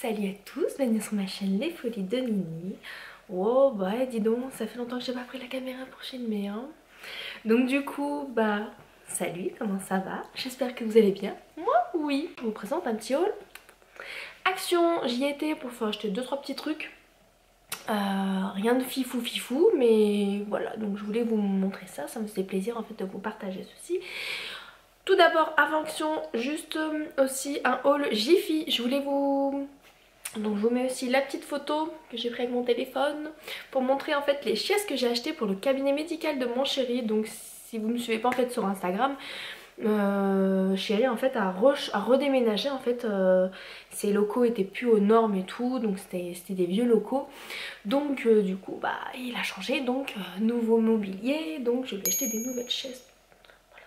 Salut à tous, bienvenue sur ma chaîne Les Folies de Nini. Oh bah dis donc, ça fait longtemps que j'ai pas pris la caméra pour filmer hein. Donc du coup, salut, comment ça va? J'espère que vous allez bien. Moi oui, je vous présente un petit haul. Action, j'y étais pour faire acheter 2-3 petits trucs. Rien de fifou, mais voilà, donc je voulais vous montrer ça, ça me faisait plaisir en fait de vous partager ceci. Tout d'abord, avant action, juste aussi un haul Jiffy, je voulais vous... Donc je vous mets aussi la petite photo que j'ai prise avec mon téléphone pour montrer en fait les chaises que j'ai achetées pour le cabinet médical de mon chéri. Donc si vous ne me suivez pas en fait sur Instagram, chéri en fait a redéménagé en fait, ses locaux étaient plus aux normes et tout, donc c'était des vieux locaux. Donc du coup il a changé, donc nouveau mobilier, donc je lui ai acheté des nouvelles chaises. Voilà.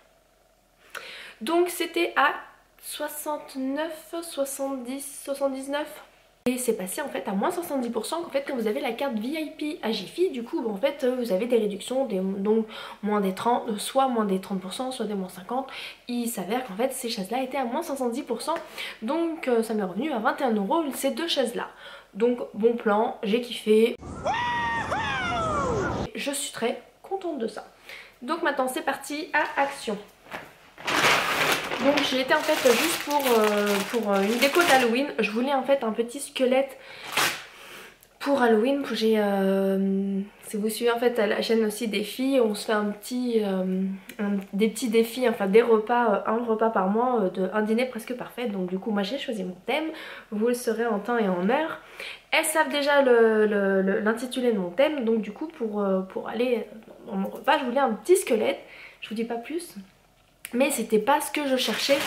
Donc c'était à 69, 70, 79. Et c'est passé en fait à moins 70% en fait quand vous avez la carte VIP à Jiffy. Du coup en fait vous avez des réductions, donc moins des 30, soit moins des 30%, soit des moins 50%. Il s'avère qu'en fait ces chaises là étaient à moins 70%. Donc ça m'est revenu à 21 € ces deux chaises là. Donc bon plan, j'ai kiffé. Je suis très contente de ça. Donc maintenant c'est parti, à action. Donc j'ai été en fait juste pour une déco d'Halloween. Je voulais en fait un petit squelette pour Halloween. Si vous suivez en fait à la chaîne aussi des filles, on se fait des petits défis, enfin des repas, un repas par mois, un dîner presque parfait. Donc du coup moi j'ai choisi mon thème, vous le saurez en temps et en heure. Elles savent déjà l'intitulé de mon thème, donc du coup pour aller dans mon repas je voulais un petit squelette. Je vous dis pas plus. Mais c'était pas ce que je cherchais.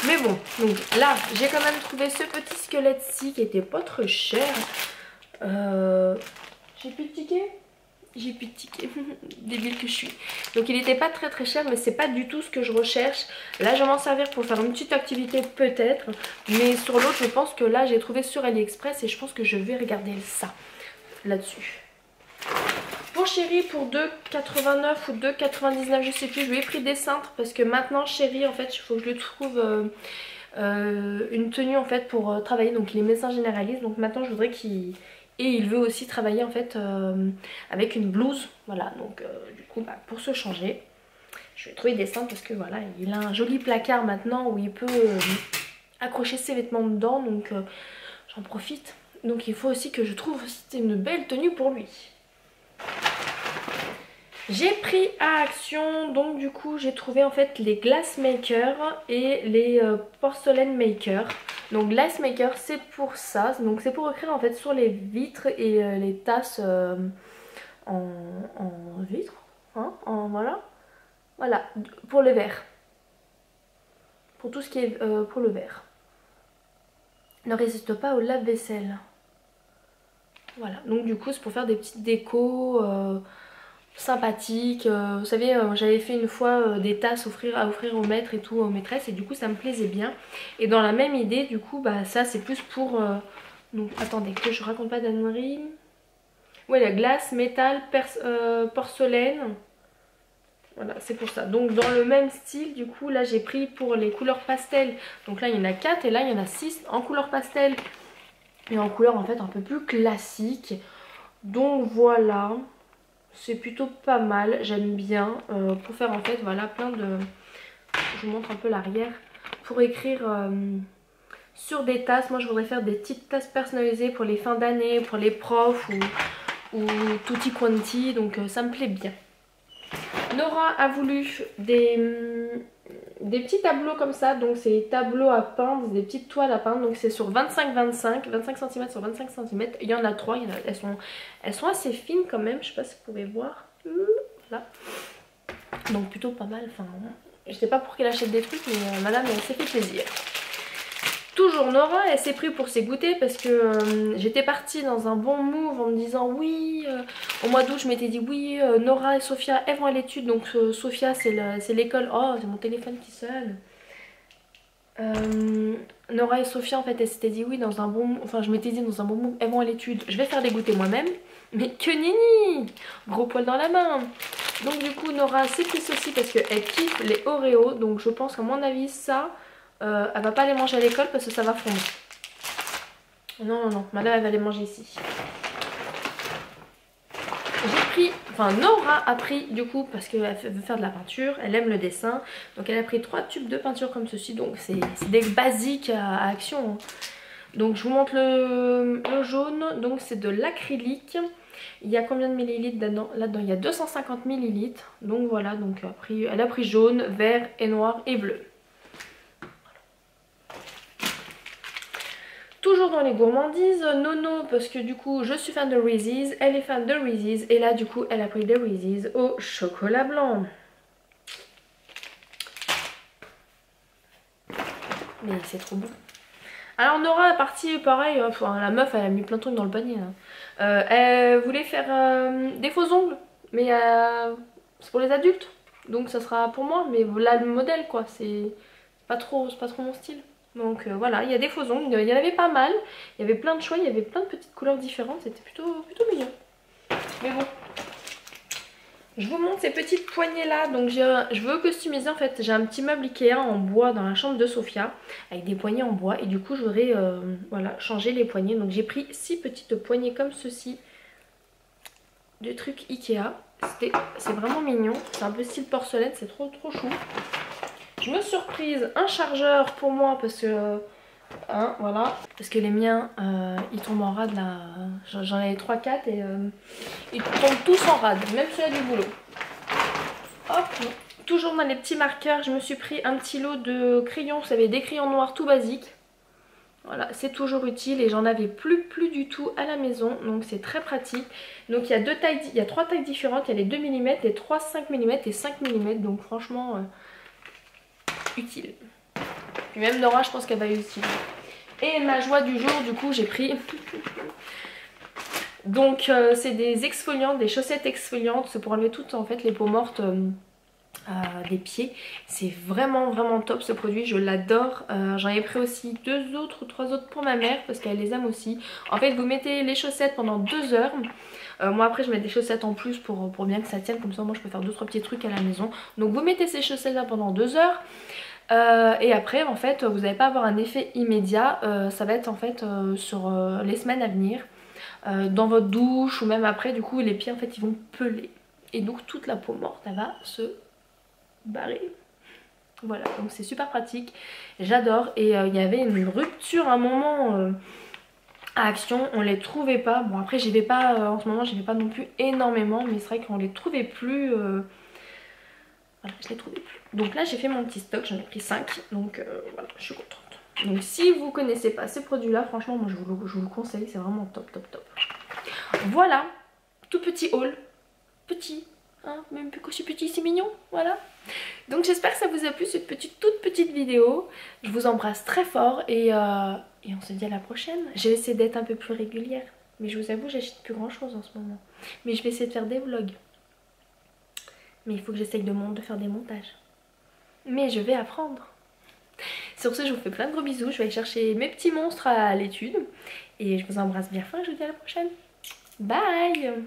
Mais bon, donc là j'ai quand même trouvé ce petit squelette-ci qui était pas trop cher. J'ai plus de tickets. J'ai plus de tickets. Débile que je suis. Donc il était pas très cher, mais c'est pas du tout ce que je recherche. Là je vais m'en servir pour faire une petite activité peut-être. Mais sur l'autre je pense que là j'ai trouvé sur AliExpress et je pense que je vais regarder ça là-dessus. Pour chéri, pour 2,89 ou 2,99 je sais plus, je lui ai pris des cintres parce que maintenant chéri en fait il faut que je lui trouve une tenue en fait pour travailler. Donc il est médecin généraliste, donc maintenant je voudrais qu'il... Et il veut aussi travailler en fait avec une blouse, voilà. Donc du coup pour se changer je vais trouver des cintres parce que voilà il a un joli placard maintenant où il peut accrocher ses vêtements dedans, donc j'en profite. Donc il faut aussi que je trouve aussi une belle tenue pour lui. J'ai pris à Action, donc du coup j'ai trouvé en fait les glassmakers et les porcelain makers. Donc glassmaker c'est pour ça, donc c'est pour écrire en fait sur les vitres et les tasses en vitre, hein, voilà, pour le verre, pour tout ce qui est pour le verre. Ne résiste pas au lave-vaisselle. Voilà, donc du coup c'est pour faire des petites décos sympathique. Vous savez j'avais fait une fois des tasses à offrir aux maîtres et tout, aux maîtresses, et du coup ça me plaisait bien. Et dans la même idée du coup ça c'est plus pour donc attendez que je raconte pas d'annerie. Ouais, la glace, métal, porcelaine. Voilà, c'est pour ça. Donc dans le même style du coup là j'ai pris pour les couleurs pastel. Donc là il y en a 4 et là il y en a 6 en couleur pastel et en couleur en fait un peu plus classique. Donc voilà, c'est plutôt pas mal, j'aime bien pour faire en fait voilà plein de... Je vous montre un peu l'arrière. Pour écrire sur des tasses, moi je voudrais faire des petites tasses personnalisées pour les fins d'année, pour les profs ou tutti quanti, donc ça me plaît bien. Nora a voulu des petits tableaux comme ça, donc c'est des tableaux à peindre, des petites toiles à peindre, donc c'est sur 25 cm sur 25 cm, il y en a 3, elles sont assez fines quand même, je sais pas si vous pouvez voir, là. Donc plutôt pas mal, enfin je sais pas pour qu'elle achète des trucs, mais madame elle s'est fait plaisir. Toujours Nora, elle s'est pris pour ses goûters parce que j'étais partie dans un bon move en me disant oui, au mois d'août je m'étais dit oui, Nora et Sophia elles vont à l'étude, donc Sophia c'est l'école, oh c'est mon téléphone qui sonne. Nora et Sophia en fait elles s'étaient dit oui dans un bon, enfin je m'étais dit dans un bon move elles vont à l'étude, je vais faire des goûters moi-même, mais que nini, gros poil dans la main. Donc du coup Nora s'est pris ceci parce qu'elle kiffe les Oreos, donc je pense qu'à mon avis ça... elle va pas les manger à l'école parce que ça va fondre. Non, non, non, madame elle va les manger ici. J'ai pris, enfin Nora a pris du coup parce qu'elle veut faire de la peinture, elle aime le dessin. Donc elle a pris 3 tubes de peinture comme ceci, donc c'est des basiques à Action. Hein. Donc je vous montre le jaune, donc c'est de l'acrylique. Il y a combien de millilitres là-dedans? Là-dedans il y a 250 millilitres. Donc voilà, donc elle a pris jaune, vert et noir et bleu. Toujours dans les gourmandises, Nono parce que du coup je suis fan de Reese's, elle est fan de Reese's et là du coup elle a pris des Reese's au chocolat blanc. Mais c'est trop bon. Alors Nora est partie pareil, enfin, la meuf elle a mis plein de trucs dans le panier. Elle voulait faire des faux ongles, mais c'est pour les adultes, donc ça sera pour moi, mais là le modèle quoi, c'est pas trop mon style. Donc voilà, il y a des faux ongles, il y en avait pas mal, il y avait plein de choix, il y avait plein de petites couleurs différentes, c'était plutôt mignon. Mais bon, je vous montre ces petites poignées là, donc je veux customiser en fait, j'ai un petit meuble Ikea en bois dans la chambre de Sophia, avec des poignées en bois, et du coup je voudrais voilà, changer les poignées, donc j'ai pris 6 petites poignées comme ceci, de trucs Ikea, c'est vraiment mignon, c'est un peu style porcelaine, c'est trop chou. Je me suis reprise un chargeur pour moi parce que hein, voilà, parce que les miens ils tombent en rade là, j'en avais 3-4 et ils tombent tous en rade, même celui-là du boulot. Hop, toujours dans les petits marqueurs, je me suis pris un petit lot de crayons, vous savez, des crayons noirs tout basiques. Voilà, c'est toujours utile et j'en avais plus du tout à la maison, donc c'est très pratique. Donc il y a il y a 3 tailles différentes, il y a les 2 mm, les 3, 5 mm et 5 mm, donc franchement utile. Puis même Nora je pense qu'elle va utiliser. Et ma joie du jour du coup j'ai pris donc c'est des exfoliantes, des chaussettes exfoliantes, c'est pour enlever toutes en fait les peaux mortes des pieds. C'est vraiment top ce produit, je l'adore. J'en ai pris aussi 2 autres ou 3 autres pour ma mère parce qu'elle les aime aussi. En fait vous mettez les chaussettes pendant 2 heures. Moi après je mets des chaussettes en plus pour bien que ça tienne, comme ça moi je peux faire 2-3 petits trucs à la maison. Donc vous mettez ces chaussettes là pendant 2 heures. Et après en fait vous n'allez pas avoir un effet immédiat, ça va être en fait sur les semaines à venir, dans votre douche ou même après du coup les pieds en fait ils vont peler et donc toute la peau morte elle va se barrer. Voilà, donc c'est super pratique, j'adore. Et il y avait une rupture à un moment à Action, on les trouvait pas. Bon après j'y vais pas en ce moment, j'y vais pas non plus énormément, mais c'est vrai qu'on les trouvait plus. Voilà, je les trouvais plus. Donc là j'ai fait mon petit stock, j'en ai pris 5, donc voilà, je suis contente. Donc si vous connaissez pas ces produits là, franchement moi je vous le conseille, c'est vraiment top. Voilà, tout petit haul, petit, hein, même plus qu'aussi petit, c'est mignon, voilà. Donc j'espère que ça vous a plu cette toute petite vidéo. Je vous embrasse très fort et on se dit à la prochaine. Je vais essayer d'être un peu plus régulière, mais je vous avoue j'achète plus grand chose en ce moment. Mais je vais essayer de faire des vlogs. Mais il faut que j'essaye de faire des montages. Mais je vais apprendre. Sur ce, je vous fais plein de gros bisous. Je vais aller chercher mes petits monstres à l'étude. Et je vous embrasse bien fort et je vous dis à la prochaine. Bye.